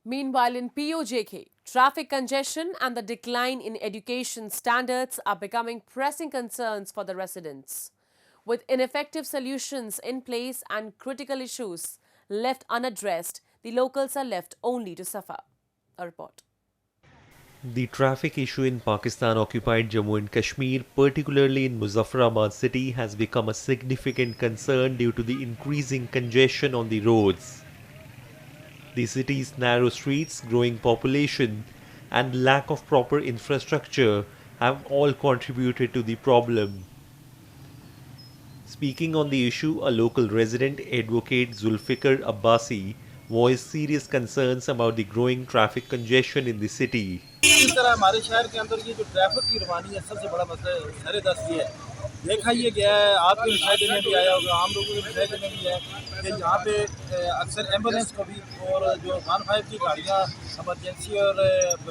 Meanwhile, in POJK, traffic congestion and the decline in education standards are becoming pressing concerns for the residents. With ineffective solutions in place and critical issues left unaddressed, the locals are left only to suffer. A report. The traffic issue in Pakistan-occupied Jammu and Kashmir, particularly in Muzaffarabad city, has become a significant concern due to the increasing congestion on the roads. The city's narrow streets, growing population, and lack of proper infrastructure have all contributed to the problem. Speaking on the issue, a local resident, Advocate Zulfikar Abbasi, voiced serious concerns about the growing traffic congestion in the city. इस तरह हमारे शहर के अंदर ये जो traffic की रवानी है सबसे बड़ा मसला सर दस्त ये है। देखा ये गया है, आपके मुशाहिदे में भी आया होगा, आम लोगों के मुशाहिदे में भी है कि यहाँ पे अक्सर एम्बुलेंस को भी और जो 115 की गाड़ियाँ एमरजेंसी और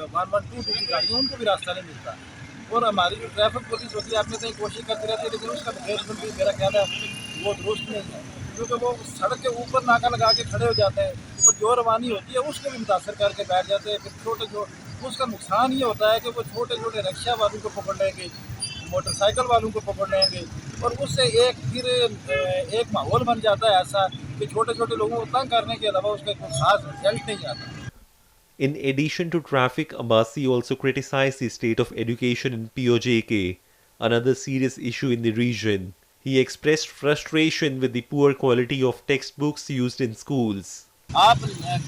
112 की गाड़ियाँ उनको भी रास्ता नहीं मिलता। और हमारी जो ट्रैफिक पुलिस होती है अपने कहीं कोशिश करती रहती है, लेकिन उसका मैनेजमेंट भी मेरा ख्याल है वो दुरुस्त नहीं है, क्योंकि वो सड़क के ऊपर नाका लगा के खड़े हो जाते हैं और जो रवानी होती है उसको भी मुतासर करके बैठ जाते हैं। फिर छोटे जो उसका नुकसान ये होता है कि वो छोटे छोटे रिक्शा वालों को पकड़ लेंगे, मोटरसाइकिल वालों को पकड़ लेंगे और उससे एक माहौल बन जाता है ऐसा कि छोटे छोटे लोगों को तंग करने के अलावा उसका कोई खास रिजल्ट नहीं आता। In addition to traffic, Abbasi also criticized the state of education in POJK, another serious issue in the region. He expressed frustration with the poor quality of textbooks used in schools. आप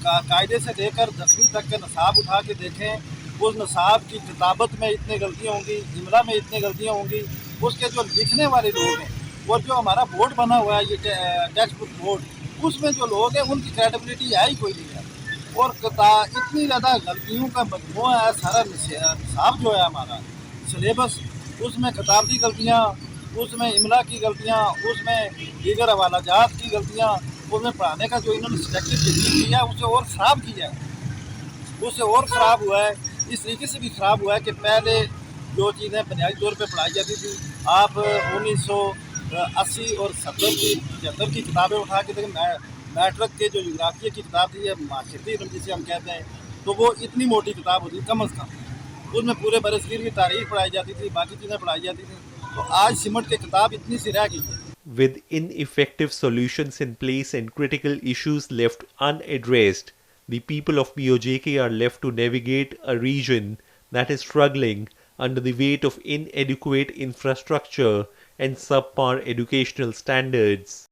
कायदे से लेकर 10वीं तक के नसाब उठा के देखें, उस नसाब की किताबत में इतनी गलतियाँ होंगी, इमला में इतनी गलतियाँ होंगी, उसके जो लिखने वाले लोग हैं और जो हमारा बोर्ड बना हुआ है ये टेक्स्ट बुक बोर्ड, उसमें जो लोग हैं उनकी क्रेडिबिलिटी है ही कोई नहीं है। और इतनी ज़्यादा गलतियों का मजमूआ है सारा निसाब जो है हमारा सिलेबस, उसमें किताबी गलतियाँ, उसमें इमला की गलतियाँ, उसमें दीगर हवालाजात की गलतियाँ, उसमें पढ़ाने का जो इन्होंने सिलेक्टिव टेक्निक किया उसे और ख़राब किया है, उससे और ख़राब हुआ है। इस तरीके से भी ख़राब हुआ है कि पहले जो चीज़ें बुनियादी तौर पे पढ़ाई जाती थी, आप 1980 और 70 की 75 की किताबें उठा के देखें, मैट्रिक के जो जोग्राफिया की किताब थी या माशरती इल्म जिसे हम कहते हैं, तो वो इतनी मोटी किताब होती कम अज़ कम, उसमें पूरे बरसगीर की तारीख पढ़ाई जाती थी, बाकी चीज़ें पढ़ाई जाती थी। तो आज सिमट के किताब इतनी सी रह गई है। With ineffective solutions in place and critical issues left unaddressed, the people of POJK are left to navigate a region that is struggling under the weight of inadequate infrastructure and subpar educational standards.